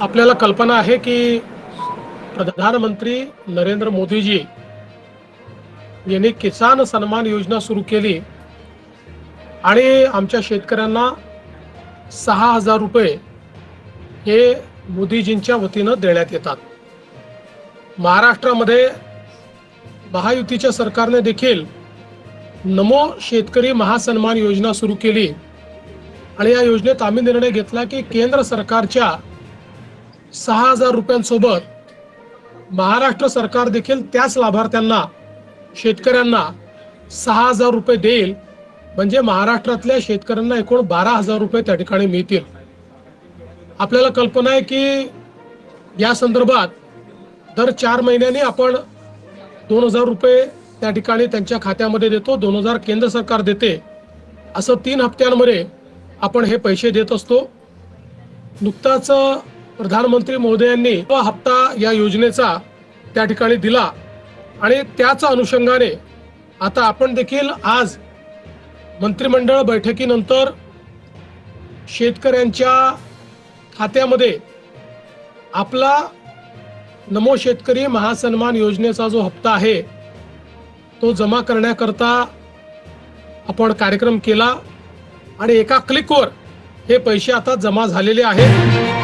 आपल्याला कल्पना आहे की प्रधानमंत्री नरेंद्र मोदीजी यांनी किसान सन्मान योजना सुरू केली आणि आमच्या शेतकऱ्यांना 6,000 रुपये हे मोदीजींच्या वतीनं देण्यात येतात। महाराष्ट्रामध्ये महायुतीच्या सरकारने देखील नमो शेतकरी महासन्मान योजना सुरू केली आणि या योजनेत आम्ही निर्णय घेतला की केंद्र सरकारच्या 6,000 रुपयांसोबत महाराष्ट्र सरकार देखील त्याच लाभार्थ्यांना शेतकऱ्यांना 6,000 रुपये देईल, म्हणजे महाराष्ट्रातल्या शेतकऱ्यांना एकूण 12,000 रुपये त्या ठिकाणी मिळतील। आपल्याला कल्पना आहे की या संदर्भात दर 4 महिन्यांनी आपण 2,000 रुपये त्या ठिकाणी त्यांच्या खात्यामध्ये देतो, 2,000 केंद्र सरकार देते, असं 3 हप्त्यांमध्ये आपण हे पैसे देत असतो। नुकताच प्रधानमंत्री महोदयांनी तो हप्ता या योजनेचा त्या ठिकाणी दिला आणि त्याच अनुषंगाने आता आपण देखील आज मंत्रिमंडळ बैठकीनंतर शेतकऱ्यांच्या खात्यामध्ये आपला नमो शेतकरी महासन्मान योजनेचा जो हप्ता आहे तो जमा करण्याकरता आपण कार्यक्रम केला आणि एका क्लिकवर हे पैसे आता जमा झालेले आहेत।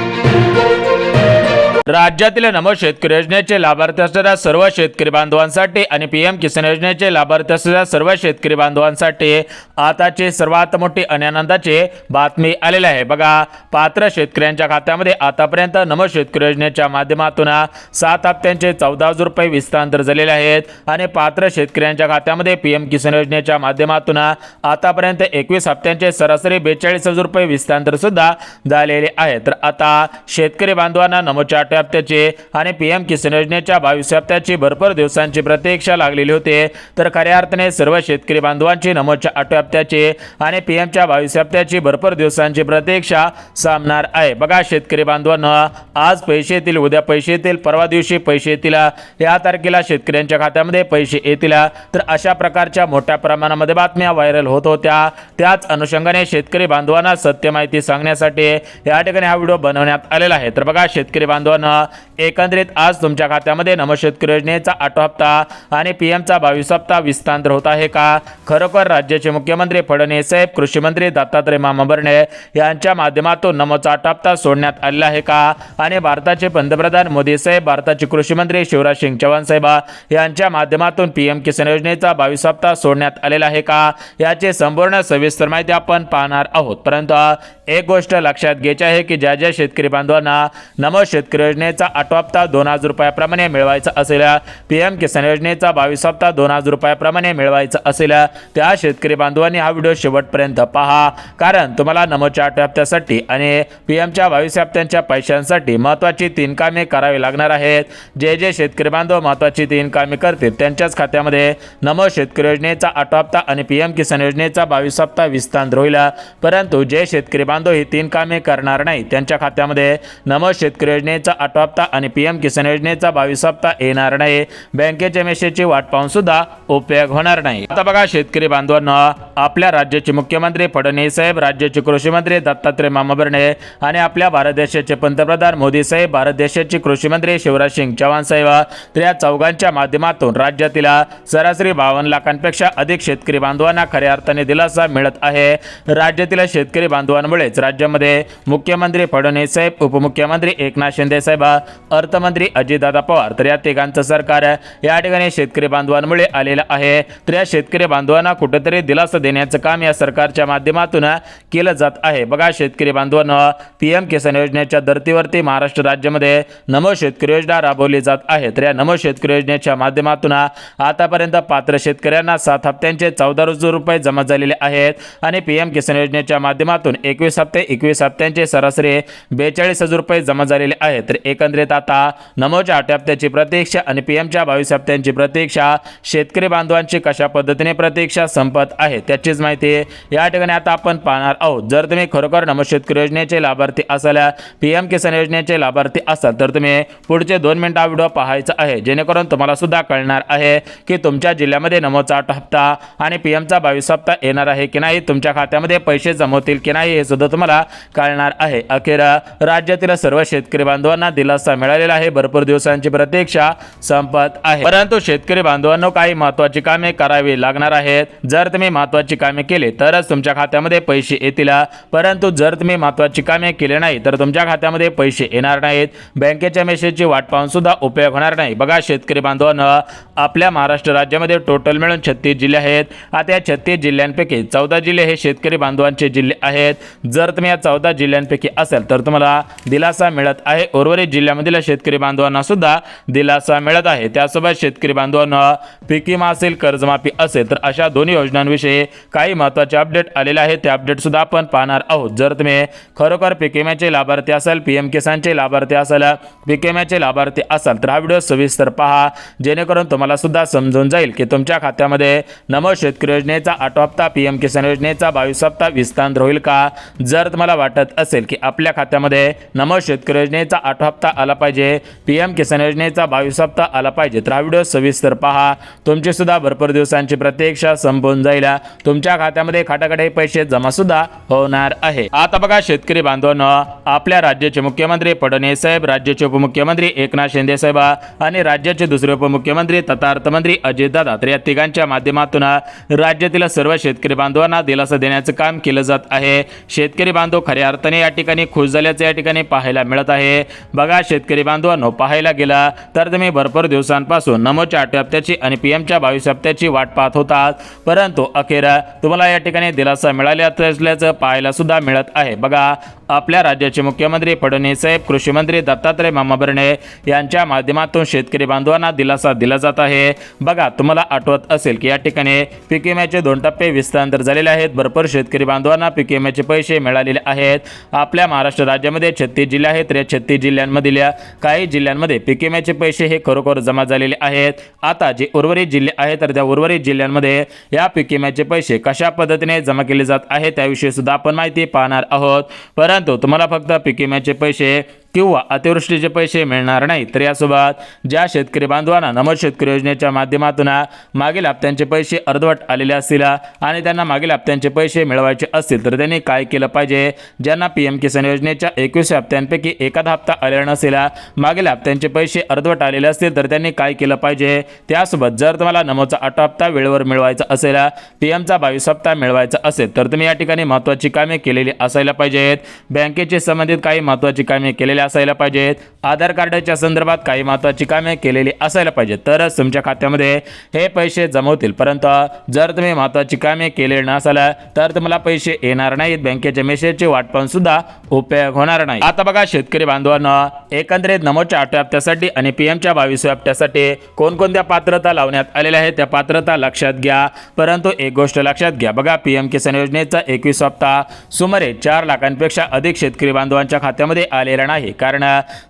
राज्यातील नमो शेतकरी योजनेचे लाभार्थी असलेल्या सर्व शेतकरी बांधवांसाठी आणि पीएम किसान योजनेचे लाभार्थी असलेल्या सर्व शेतकरी बांधवांसाठी आताची सर्वात मोठी आणि आनंदाची बातमी आलेली आहे। बघा, पात्र शेतकऱ्यांच्या खात्यामध्ये आतापर्यंत नमो शेतकरी योजनेच्या माध्यमातून 7 हप्त्यांचे 14,000 रुपये विस्तार झालेले आहेत आणि पात्र शेतकऱ्यांच्या खात्यामध्ये पीएम किसान योजनेच्या माध्यमातून आतापर्यंत 21 हप्त्यांचे सरासरी 42,000 रुपये विस्तार सुद्धा झालेले आहेत। तर आता शेतकरी बांधवांना नमोच्या हप्त्याचे आणि पीएम किसान योजनेच्या 22 हप्त्याची भरपूर दिवसांची प्रतीक्षा लागलेली होती। तर खऱ्या अर्थाने सर्व शेतकरी बांधवांची नमोच्या 8 हप्त्याची आणि पीएमच्या 22 हप्त्याची भरपूर दिवसांची प्रतीक्षा सामणार आहे। बघा, शेतकरी बांधवांना आज पैसे येतील, उद्या पैसे येतील, परवा दिवशी पैसे येतील, या तारखेला शेतकऱ्यांच्या खात्यामध्ये पैसे येतील, तर अशा प्रकारच्या मोठ्या प्रमाणामध्ये बातम्या व्हायरल होत होत्या। त्याच अनुषंगाने शेतकरी बांधवांना सत्य माहिती सांगण्यासाठी या ठिकाणी हा व्हिडिओ बनवण्यात आलेला आहे। तर बघा, शेतकरी बांधवांना एकंदरीत आज तुमच्या खात्यामध्ये नमो शेतकरी योजनेचा 8 हप्ता आणि पीएमचा 22 हप्ता विस्तार होत आहे का? खरोखर राज्याचे मुख्यमंत्री फडणवीस साहेब, कृषी मंत्री दत्तात्रय मामा भरणे यांच्या माध्यमातून नमोचा 8 हप्ता सोडण्यात आलेला आहे का? आणि भारताचे पंतप्रधान मोदी साहेब, भारताचे कृषी मंत्री शिवराज सिंग चौहान साहेब यांच्या माध्यमातून पीएम किसान योजनेचा 22 हप्ता सोडण्यात आलेला आहे का? याची संपूर्ण सविस्तर माहिती आपण पाहणार आहोत। परंतु एक गोष्ट लक्षात घ्यायची आहे की ज्या शेतकरी बांधवांना नमो शेतकरी योजनेचा 8 हप्ता 2,000 रुपयाप्रमाणे मिळवायचा असेल, पीएम किसान योजनेचा 22 हप्ता 2,000 रुपयाप्रमाणे मिळवायचा असेल, त्या शेतकरी बांधवांनी हा व्हिडिओ शेवटपर्यंत पहा, कारण तुम्हाला नमोच्या 8 हप्त्यासाठी आणि पीएमच्या 22 हप्त्यांच्या पैशांसाठी महत्त्वाची 3 कामे करावी लागणार आहेत। जे शेतकरी बांधव महत्त्वाची 3 कामे करतील त्यांच्याच खात्यामध्ये नमो शेतकरी योजनेचा 8 हप्ता आणि पीएम किसान योजनेचा 22 हप्ता विस्तार होईल। परंतु जे शेतकरी बांधव ही 3 कामे करणार नाही त्यांच्या खात्यामध्ये नमो शेतकरी योजनेचा 8 हप्ता आणि पीएम किसान योजनेचा 22 हप्ता येणार नाही। बँकेच्या मेसेजची वाट पाहून सुद्धा उपयोग होणार नाही। आता बघा, शेतकरी बांधवांना आपल्या राज्याचे मुख्यमंत्री फडणवीस साहेब, राज्याचे कृषी मंत्री दत्तात्रय मामा भरणे आणि आपल्या भारत देशाचे पंतप्रधान मोदी साहेब, भारत देशाचे कृषी मंत्री शिवराज सिंग चौहान साहेब, तर या चौघांच्या माध्यमातून राज्यातील सरासरी 52 लाखांपेक्षा अधिक शेतकरी बांधवांना खऱ्या अर्थाने दिलासा मिळत आहे। राज्यातील शेतकरी बांधवांमुळेच राज्यामध्ये मुख्यमंत्री फडणवीस साहेब, उपमुख्यमंत्री एकनाथ शिंदे साहेब, अर्थमंत्री अजितदादा पवार, तर या तिघांचं सरकार या ठिकाणी शेतकरी बांधवांमुळे आलेलं आहे। तर या शेतकरी बांधवांना कुठेतरी दिलासा देण्याचं काम या सरकारच्या माध्यमातून केलं जात आहे। बघा, शेतकरी बांधवांना पीएम किसान योजनेच्या धर्तीवरती महाराष्ट्र राज्यामध्ये नमो शेतकरी योजना राबवली जात आहे। तर या नमो शेतकरी योजनेच्या माध्यमातून आतापर्यंत पात्र शेतकऱ्यांना 7 हप्त्यांचे 14,000 रुपये जमा झालेले आहेत आणि पीएम किसान योजनेच्या माध्यमातून 21 हप्त्यांचे सरासरी 42,000 रुपये जमा झालेले आहेत। तर एकंदरीत आता नमोच्या 8 हप्त्याची प्रतीक्षा आणि पीएमच्या 22 हप्त्यांची प्रतीक्षा शेतकरी बांधवांची कशा पद्धतीने प्रतीक्षा संपत आहे त्याचीच माहिती या ठिकाणी आता आपण पाहणार आहोत। जर तुम्ही खरोखर नमो शेतकरी योजनेचे लाभार्थी असाल, पीएम किसान योजनेचे लाभार्थी असाल तर तुम्ही पुढचे 2 मिनिट हा व्हिडिओ पाहायचा आहे, जेणेकरून तुम्हाला सुद्धा कळणार आहे की तुमच्या जिल्ह्यामध्ये नमोचा 8 हप्ता आणि पीएमचा 22 हप्ता येणार आहे की नाही, तुमच्या खात्यामध्ये पैसे जमवतील की नाही हे सुद्धा तुम्हाला कळणार आहे। अखेर राज्यातील सर्व शेतकरी बांधवांना दिलासा मिळालेला आहे। भरपूर दिवसांची प्रतीक्षा संपत आहे, परंतु शेतकरी बांधवांनो काही महत्त्वाची कामे करावी लागणार आहेत। जर तुम्ही महत्त्वाची कामे केली तरच तुमच्या खात्यामध्ये पैसे येतील, परंतु जर तुम्ही महत्त्वाची कामे केली नाही तर तुमच्या खात्यामध्ये पैसे येणार नाहीत। बँकेच्या मेसेजची वाट पाहून सुद्धा उपयोग होणार नाही। बघा शेतकरी बांधवांनो, आपल्या महाराष्ट्र राज्यामध्ये टोटल मिळून 36 जिल्हे आहेत। आता या 36 जिल्ह्यांपैकी 14 जिल्हे हे शेतकरी बांधवांचे जिल्हे आहेत। जर तुम्ही या 14 जिल्ह्यांपैकी असेल तर तुम्हाला दिलासा मिळत आहे। उर्वरित जिल्ह्यामधील शेतकरी बांधवांना सुद्धा दिलासा मिळत आहे। त्यासोबत शेतकरी बांधवांना पीक विमा असेल, कर्जमाफी असेल तर अशा दोन्ही योजनांविषयी काही महत्त्वाचे अपडेट आलेले आहेत, ते अपडेट सुद्धा आपण पाहणार आहोत। जर तुम्ही खरोखर पीक विम्याचे लाभार्थी असाल, पीएम किसानचे लाभार्थी असाल, पीक विम्याचे लाभार्थी असाल तर हा व्हिडिओ सविस्तर पहा, जेणेकरून तुम्हाला सुद्धा समजून जाईल की तुमच्या खात्यामध्ये नमो शेतकरी योजनेचा 8 हप्ता, पीएम किसान योजनेचा 22 हप्ता विस्तार होईल का। जर तुम्हाला वाटत असेल की आपल्या खात्यामध्ये नमो शेतकरी योजनेचा 8 हप्ता आला पाहिजे, पीएम किसान योजनेचा 22 हप्ता आला पाहिजे तर हा व्हिडिओ सविस्तर पहा। तुमची सुद्धा भरपूर दिवसांची प्रतीक्षा संपून जाईल, तुमच्या खात्यामध्ये खटाखट पैसे जमा सुद्धा होणार आहे। आता बघा शेतकरी बांधवांनो, आपल्या राज्याचे मुख्यमंत्री फडणवीस साहेब, राज्याचे उपमुख्यमंत्री एकनाथ शिंदे साहेब आणि राज्याचे दुसरे उपमुख्यमंत्री तथा अर्थमंत्री अजितदादा तर या तिघांच्या माध्यमातून राज्यातील सर्व शेतकरी बांधवांना दिलासा देण्याचं काम केलं जात आहे। शेतकरी बांधव खऱ्या अर्थाने या ठिकाणी खुश झाल्याचं या ठिकाणी पाहायला मिळत आहे। बघा शेतकरी बांधवांनो, पाहायला गेला तर तुम्ही भरपूर दिवसांपासून नमोच्या 8 हप्त्याची आणि पीएमच्या 22 हप्त्याची वाट पाहत होतात, परंतु अखेर तुम्हाला या ठिकाणी दिलासा मिळाला असल्याचं पाहायला सुद्धा मिळत आहे। बघा आपल्या राज्याचे मुख्यमंत्री फडणवीस साहेब, कृषी मंत्री दत्तात्रय मामा भरणे यांच्या माध्यमातून शेतकरी बांधवांना दिलासा दिला जात आहे। बघा तुम्हाला आठवत असेल की या ठिकाणी पीक विम्याचे 2 टप्पे विस्तार झालेले आहेत। भरपूर शेतकरी बांधवांना पीक विम्याचे पैसे मिळालेले आहेत। आपल्या महाराष्ट्र राज्यामध्ये 36 जिल्हे आहेत, तर या 36 जिल्ह्यांमधील काही जिल्ह्यांमध्ये पीक विम्याचे पैसे हे खरोखर जमा झालेले आहेत। आता जे उर्वरित जिल्हे आहेत तर त्या उर्वरित जिल्ह्यांमध्ये या पीक विम्याचे पैसे कशा पद्धतीने जमा केले जात आहेत त्याविषयी सुद्धा आपण माहिती पाहणार आहोत। परंतु तुम्हाला फक्त पीक विम्याचे पैसे किंवा अतिवृष्टीचे पैसे मिळणार नाही, तर यासोबत ज्या शेतकरी बांधवांना नमो शेतकरी योजनेच्या माध्यमातून मागील हप्त्यांचे पैसे अर्धवट आलेले असतील आणि त्यांना मागील हप्त्यांचे पैसे मिळवायचे असतील तर त्यांनी काय केलं पाहिजे। ज्यांना पीएम किसान योजनेच्या 21 हप्त्यांपैकी एखादा हप्ता आलेला नसेल, मागील हप्त्यांचे पैसे अर्धवट आलेले असतील तर त्यांनी काय केलं पाहिजे। त्यासोबत जर तुम्हाला नमोचा 8 हप्ता वेळेवर मिळवायचा असेल, पीएमचा 22 हप्ता मिळवायचा असेल तर तुम्ही या ठिकाणी महत्त्वाची कामे केलेली असायला पाहिजेत। बँकेचे संबंधित काही महत्त्वाची कामे केलेली असायला पाहिजेत। आधार कार्डाच्या संदर्भात काही महत्त्वाची कामे केलेली असायला पाहिजेत, तरच तुमच्या खात्यामध्ये हे पैसे जमवतील। परंतु जर तुम्ही महत्त्वाची कामे केले नसाल तर तुम्हाला पैसे येणार नाहीत। बँकेच्या मेसेजची वाट पाहून सुद्धा उपयोग होणार नाही। आता बघा शेतकरी बांधवांना, एकंदरीत नमोच्या 8 हप्त्यासाठी आणि पीएमच्या 22 हप्त्यासाठी कोणकोणत्या पात्रता लावण्यात आलेल्या आहेत त्या पात्रता लक्षात घ्या। परंतु एक गोष्ट लक्षात घ्या, बघा पीएम किसान योजनेचा 21 हप्ता सुमारे 4 लाखांपेक्षा अधिक शेतकरी बांधवांच्या खात्यामध्ये आलेला नाही, कारण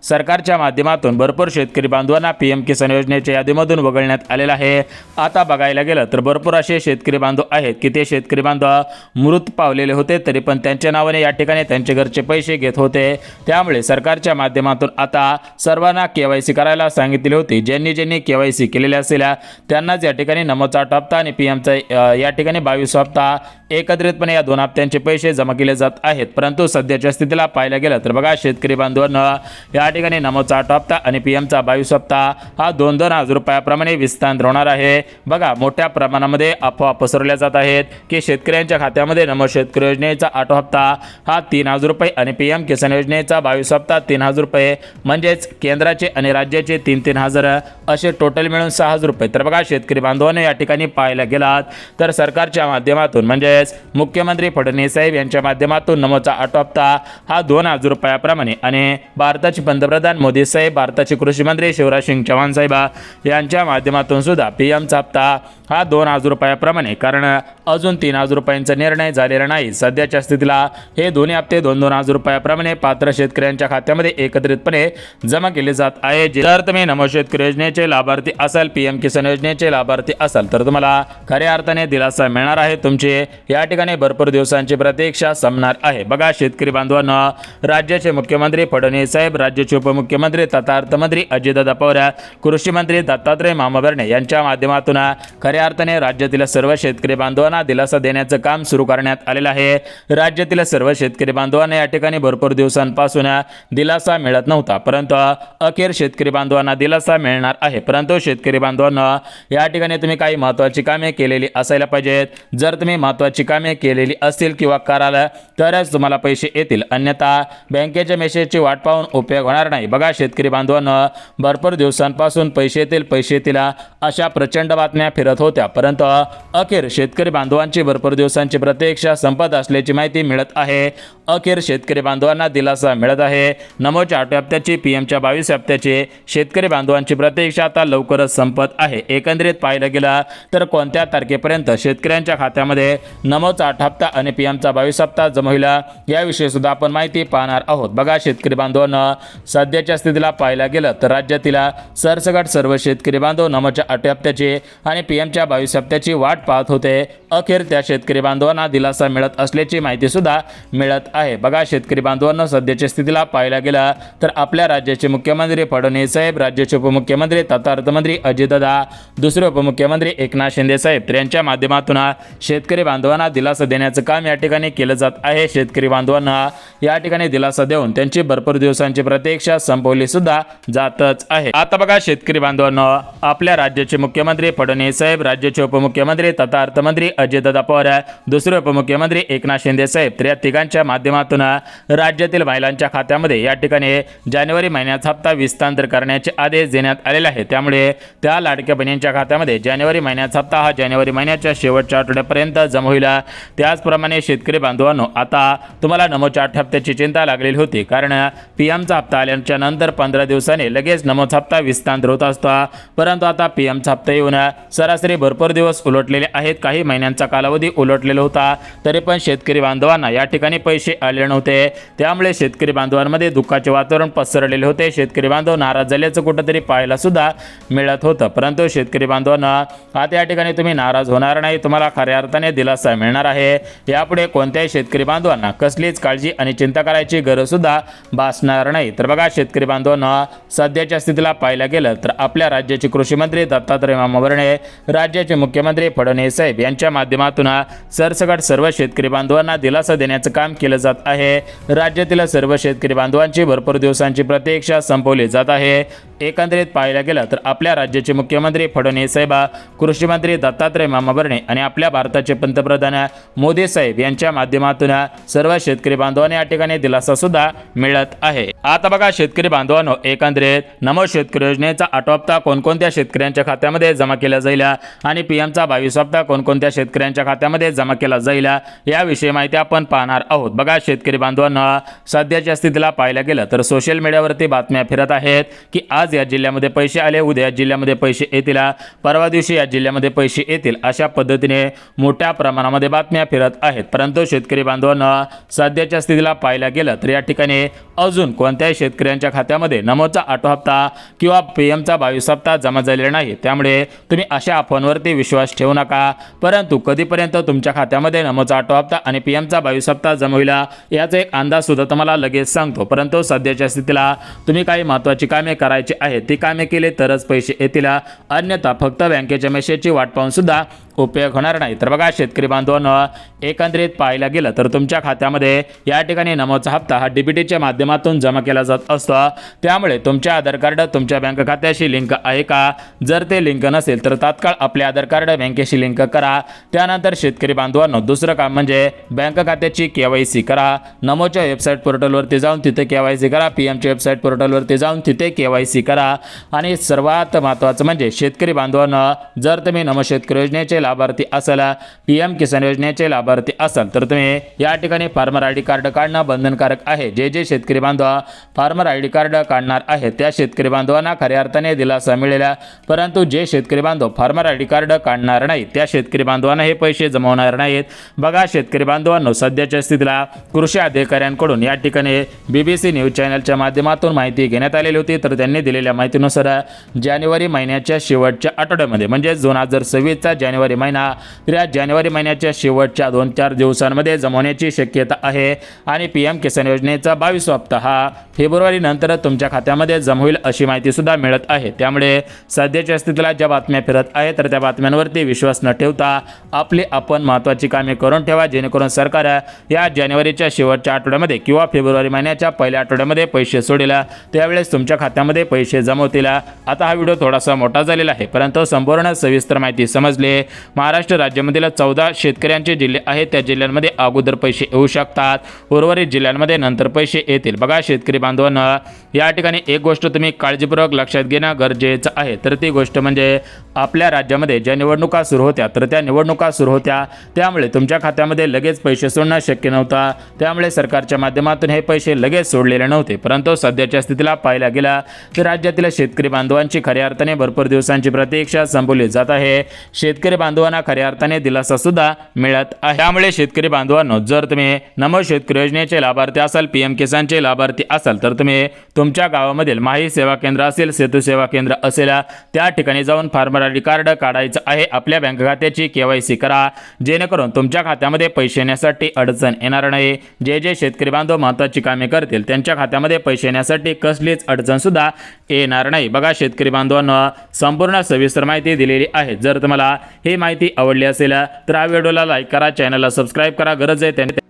सरकारच्या माध्यमातून भरपूर शेतकरी बांधवांना पीएम किसान योजनेच्या यादीमधून वगळण्यात आलेला आहे। आता बघायला गेलं तर भरपूर असे शेतकरी बांधव आहेत की ते शेतकरी बांधव मृत पावलेले होते, तरी पण त्यांच्या नावाने या ठिकाणी त्यांचे घरचे पैसे घेत होते। त्यामुळे सरकारच्या माध्यमातून आता सर्वांना केवायसी करायला सांगितले होते। ज्यांनी केवायसी केलेले असेल त्यांनाच या ठिकाणी नमोचा 8 हप्ता आणि पीएमचा या ठिकाणी 22 हप्ता एकत्रितपणे या 2 हप्त्यांचे पैसे जमा केले जात आहेत। परंतु सध्याच्या स्थितीला पाहायला गेलं तर बघा शेतकरी बांधवांना या ठिकाणी नमोचा 8 हप्ता आणि पीएमचा 22 हप्ता हा 2-2 हजार रुपयाप्रमाणे विस्तार होणार आहे। बघा मोठ्या प्रमाणामध्ये अफवा पसरवल्या जात आहेत की शेतकऱ्यांच्या खात्यामध्ये नमो शेतकरी योजनेचा 8 हप्ता हा 3000 रुपये आणि पीएम किसान योजनेचा 22 हप्ता 3000 रुपये, म्हणजेच केंद्राचे आणि राज्याचे 3-3 हजार असे टोटल मिळून 6000 रुपये। तर बघा शेतकरी बांधवांनी या ठिकाणी पाहायला गेलात तर सरकारच्या माध्यमातून म्हणजेच मुख्यमंत्री फडणवीस साहेब यांच्या माध्यमातून नमोचा 8 हप्ता हा 2000 रुपयाप्रमाणे आणि भारताचे पंतप्रधान मोदी साहेब, भारताचे कृषी मंत्री शिवराज सिंग चौहान साहेब यांच्या माध्यमातून सुद्धा पीएमचा हप्ता हा 2,000 रुपयाप्रमाणे, कारण अजून 3,000 रुपयांचा निर्णय झालेला नाही. सध्याच्या स्थितीला हे दोन्ही हप्ते 2,000 रुपयाप्रमाणे पात्र शेतकऱ्यांच्या खात्यामध्ये एकत्रितपणे जमा केले जात आहे. जर तुम्ही नमो शेतकरी योजनेचे लाभार्थी असाल, पीएम किसान योजनेचे लाभार्थी असाल, तर तुम्हाला खऱ्या अर्थाने दिलासा मिळणार आहे. तुमचे या ठिकाणी भरपूर दिवसांची प्रतीक्षा संपणार आहे. बघा शेतकरी बांधवांनो, राज्याचे मुख्यमंत्री फडणवीस साहेब, राज्याचे उपमुख्यमंत्री तथा अर्थमंत्री अजितदादा पवार, कृषी मंत्री दत्तात्रय मामा भरणे यांच्या माध्यमातून खऱ्या अर्थाने राज्यातील सर्व शेतकरी बांधवांना दिलासा देण्याचं काम सुरू करण्यात आलेलं आहे. राज्यातील सर्व शेतकरी बांधवांना या ठिकाणी भरपूर दिवसांपासून दिलासा मिळत नव्हता, परंतु अखेर शेतकरी बांधवांना दिलासा मिळणार आहे. परंतु शेतकरी बांधवांना या ठिकाणी तुम्ही काही महत्त्वाची कामे केलेली असायला पाहिजेत. जर तुम्ही महत्त्वाची कामे केलेली असतील किंवा कराल तरच तुम्हाला पैसे येतील, अन्यथा बँकेच्या मेसेजची वाट पाहून उपयोग होणार नाही. बघा शेतकरी बांधवांना, भरपूर दिवसांपासून पैसे येतील अशा प्रचंड बातम्या फिरत होत्या, परंतु अखेर शेतकरी बांधवांची भरपूर दिवसांची प्रतीक्षा संपत असल्याची माहिती मिळत आहे. अखेर शेतकरी बांधवांना दिलासा मिळत आहे. नमोच्या 8 हप्त्याची, पीएमच्या 22 हप्त्याची शेतकरी बांधवांची प्रतीक्षा आता लवकरच संपत आहे. एकंदरीत पाहिलं गेलं तर कोणत्या तारखेपर्यंत शेतकऱ्यांच्या खात्यामध्ये नमोचा 8 हप्ता आणि पीएमचा 22 हप्ता जमा होईल याविषयी सुद्धा आपण माहिती पाहणार आहोत. बघा शेतकरी बांधवांना, सध्याच्या स्थितीला पाहायला गेलं तर राज्यातील सरसकट सर्व शेतकरी बांधव नमोच्या 8 हप्त्याची आणि पीएमच्या 22 हप्त्याची वाट पाहत होते. अखेर त्या शेतकरी बांधवांना दिलासा मिळत असल्याची माहिती सुद्धा मिळत आहे. बघा शेतकरी बांधवांना, सध्याच्या स्थितीला पाहायला गेलं तर आपल्या राज्याचे मुख्यमंत्री फडणवीस साहेब, राज्याचे उपमुख्यमंत्री तथा अर्थमंत्री अजितदादा, दुसरे उपमुख्यमंत्री एकनाथ शिंदे साहेब यांच्या माध्यमातून शेतकरी बांधवांना दिलासा देण्याचं काम या ठिकाणी केलं जात आहे. शेतकरी बांधवांना या ठिकाणी दिलासा देऊन त्यांची भरपूर दिवसांची प्रतीक्षा संपवली सुद्धा जातच आहे. आता बघा शेतकरी बांधवांना, आपल्या राज्याचे मुख्यमंत्री फडणवीस साहेब, राज्याचे उपमुख्यमंत्री तथा अर्थमंत्री अजितदादा पवार, दुसरे उपमुख्यमंत्री एकनाथ शिंदे साहेब या तिघांच्या माध्यमातून राज्यातील महिलांच्या खात्यामध्ये या ठिकाणी जानेवारी महिन्याचा हप्ता विस्तांतर करण्याचे आदेश देण्यात आलेले आहेत. त्यामुळे त्या लाडक्या बहिणींच्या खात्यामध्ये जानेवारी महिन्याचा हप्ता हा जानेवारी महिन्याच्या शेवटच्या आठवड्यापर्यंत जमा होईल. त्याचप्रमाणे शेतकरी बांधवांनो, आता तुम्हाला नमोच्या 8 हप्त्याची चिंता लागलेली होती, कारण पीएमचा हप्ता आल्याच्या नंतर 15 दिवसांनी लगेच नमोचा हप्ता विस्तांतर होत असतो, परंतु आता पीएमचा हप्ता येऊन सरासरी भरपूर दिवस उलटलेले आहेत. काही महिन्यांचा कालावधी उलटलेला होता, तरी पण शेतकरी बांधवांना या ठिकाणी पैसे आले नव्हते. त्यामुळे शेतकरी बांधवांमध्ये दुःखाचे वातावरण पसरलेले होते. शेतकरी बांधव नाराज झाल्याचं कुठंतरी पाहायला सुद्धा मिळत होतं, परंतु शेतकरी बांधवांना आता या ठिकाणी तुम्ही नाराज होणार नाही. तुम्हाला खऱ्या अर्थाने दिलासा मिळणार आहे. यापुढे कोणत्याही शेतकरी बांधवांना कसलीच काळजी आणि चिंता करायची गरज सुद्धा भासणार नाही. तर बघा शेतकरी बांधवांना, सध्याच्या स्थितीला पाहायला गेलं तर आपल्या राज्याचे कृषी मंत्री दत्तात्रय मामा भरणे, राज्याचे मुख्यमंत्री फडणवीस साहेब यांच्या माध्यमातून सरसकट सर्व शेतकरी बांधवांना दिलासा देण्याचं काम केलं जात आहे. राज्यातील सर्व शेतकरी बांधवांची भरपूर दिवसांची प्रतीक्षा संपवली जात आहे. एकंदरीत पाहायला गेलं तर आपल्या राज्याचे मुख्यमंत्री फडणवीस साहेब, कृषी मंत्री दत्तात्रय मामा भरणे आणि आपल्या भारताचे पंतप्रधान मोदी साहेब यांच्या माध्यमातून सर्व शेतकरी बांधवांना या ठिकाणी दिलासा सुद्धा मिळत आहे. आता बघा शेतकरी बांधवांनो, एकंदरीत नमो शेतकरी योजनेचा 8 हप्ता कोणकोणत्या शेतकऱ्यांच्या खात्यामध्ये जमा केला जाईल आणि पीएमचा 22 हप्ता कोणकोणत्या शेतकऱ्यांच्या खात्यामध्ये जमा केला जाईल याविषयी माहिती आपण पाहणार आहोत. बघा शेतकरी बांधवांना, सध्याच्या स्थितीला पाहायला गेलं तर सोशल मीडियावरती बातम्या फिरत आहेत की आज या जिल्ह्यामध्ये पैसे आले, उद्या या जिल्ह्यामध्ये पैसे येतील, परवा दिवशी या जिल्ह्यामध्ये पैसे येतील, अशा पद्धतीने मोठ्या प्रमाणामध्ये बातम्या फिरत आहेत. परंतु शेतकरी बांधवांना, सध्याच्या स्थितीला पाहायला गेलं तर या ठिकाणी अजून कोणत्याही शेतकऱ्यांच्या खात्यामध्ये नमोचा 8 हप्ता किंवा पीएमचा 22 हप्ता जमा झालेला नाही. त्यामुळे तुम्ही अशा अफवांवरती विश्वास ठेवू नका. परंतु कधीपर्यंत तुमच्या खात्यामध्ये नमोचा 8 हप्ता आणि पीएमचा 22 हप्ता जमा होईल याचा एक अंदाज सुद्धा तुम्हाला लगेच सांगतो. परंतु सध्याच्या स्थितीला तुम्ही काही महत्त्वाची कामे करायची आहेत, ती कामे केले तरच पैसे येतील, अन्यथा फक्त बँकेच्या मेसेजची वाट पाहून सुद्धा उपयोग होणार नाही. तर बघा शेतकरी बांधवांनो, एकंदरीत पाहायला गेलं तर तुमच्या खात्यामध्ये या ठिकाणी नमोचा हप्ता हा डीबीटीच्या माध्यमातून जमा केला जात असतो. त्यामुळे तुमच्या आधार कार्ड तुमच्या बँक खात्याशी लिंक आहे का? जर ते लिंक नसेल तर तात्काळ आपले आधार कार्ड बँकेशी लिंक करा. त्यानंतर शेतकरी बांधवांनो, दुसरं काम म्हणजे बँक खात्याची KYC करा. नमोच्या वेबसाईट पोर्टलवरती जाऊन तिथे KYC करा. पीएमच्या वेबसाईट पोर्टलवरती जाऊन तिथे KYC करा. आणि सर्वात महत्त्वाचं म्हणजे शेतकरी बांधवांनो, जर तुम्ही नमो शेतकरी योजनेचे लाभार्थी असाल, PM किसान योजनेचे लाभार्थी असाल तर तुम्ही या ठिकाणी फार्मर ID कार्ड काढणं बंधनकारक आहे. जे शेतकरी बांधव फार्मर ID कार्ड काढणार आहेत त्या शेतकरी बांधवांना खऱ्या अर्थाने दिलासा मिळेल, परंतु जे शेतकरी बांधव फार्मर ID कार्ड काढणार नाही त्या शेतकरी बांधवांना हे पैसे जमवणार नाहीत. बघा शेतकरी बांधवांनो, सध्याच्या स्थितीला कृषी अधिकाऱ्यांकडून या ठिकाणी BBC न्यूज चॅनलच्या माध्यमातून माहिती घेण्यात आलेली होती. तर त्यांनी दिलेल्या माहितीनुसार जानेवारी महिन्याच्या शेवटच्या आठवड्यामध्ये म्हणजे 2026चा जानेवारी महिना, तर या जानेवारी महिन्याच्या शेवटच्या 2-4 दिवसांमध्ये जमवण्याची शक्यता आहे आणि PM किसान योजनेचा 22वा हप्ता हा फेब्रुवारी नंतर तुमच्या खात्यामध्ये जमा होईल अशी माहिती सुद्धा मिळत आहे. त्यामुळे सध्याच्या स्थितीला ज्या बातम्या फिरत आहेत तर त्या बातम्यांवरती विश्वास न ठेवता आपण महत्त्वाची कामे करून ठेवा, जेणेकरून सरकार या जानेवारीच्या शेवटच्या आठवड्यामध्ये किंवा फेब्रुवारी महिन्याच्या पहिल्या आठवड्यामध्ये पैसे सोडेल, त्यावेळेस तुमच्या खात्यामध्ये पैसे जमवतील. आता हा व्हिडिओ थोडासा मोठा झालेला आहे, परंतु संपूर्ण सविस्तर माहिती समजली. महाराष्ट्र राज्यामधील 14 शेतकऱ्यांचे जिल्हे आहेत, त्या जिल्ह्यांमध्ये अगोदर पैसे येऊ शकतात, उर्वरित जिल्ह्यांमध्ये नंतर पैसे येतील. बघा शेतकरी बांधवांना, या ठिकाणी एक गोष्ट तुम्ही काळजीपूर्वक लक्षात घेणं गरजेचं आहे, तर ती गोष्ट म्हणजे आपल्या राज्यामध्ये ज्या निवडणुका सुरू होत्या तर त्या निवडणुका सुरू होत्या, त्यामुळे तुमच्या खात्यामध्ये लगेच पैसे सोडणं शक्य नव्हतं. त्यामुळे सरकारच्या माध्यमातून हे पैसे लगेच सोडलेले नव्हते. परंतु सध्याच्या स्थितीला पाहायला गेला तर राज्यातील शेतकरी बांधवांची खऱ्या अर्थाने भरपूर दिवसांची प्रतीक्षा संपवली जात आहे. शेतकरी बांधवांना खऱ्या अर्थाने दिलासा सुद्धा मिळत आहे. त्यामुळे शेतकरी बांधवांनो, जर तुम्ही नमो शेतकरी योजनेचे लाभार्थी असाल, PM किसानचे लाभार्थी असाल तर तुम्ही तुमच्या गावामधील माही सेवा केंद्र असेल, सेतू सेवा केंद्र असेल, त्या ठिकाणी जाऊन फार्मर ID कार्ड काढायचं आहे. आपल्या बँक खात्याची KYC करा, जेणेकरून तुमच्या खात्यामध्ये पैसे येण्यासाठी अडचण येणार नाही. जे शेतकरी बांधव महत्त्वाची कामे करतील त्यांच्या खात्यामध्ये पैसे येण्यासाठी कसलीच अडचण सुद्धा येणार नाही. बघा शेतकरी बांधवांना, संपूर्ण सविस्तर माहिती दिलेली आहे. जर तुम्हाला ही माहिती आवडली असेल तर हा व्हिडिओला लाईक करा, चॅनलला सबस्क्राईब करा. गरज आहे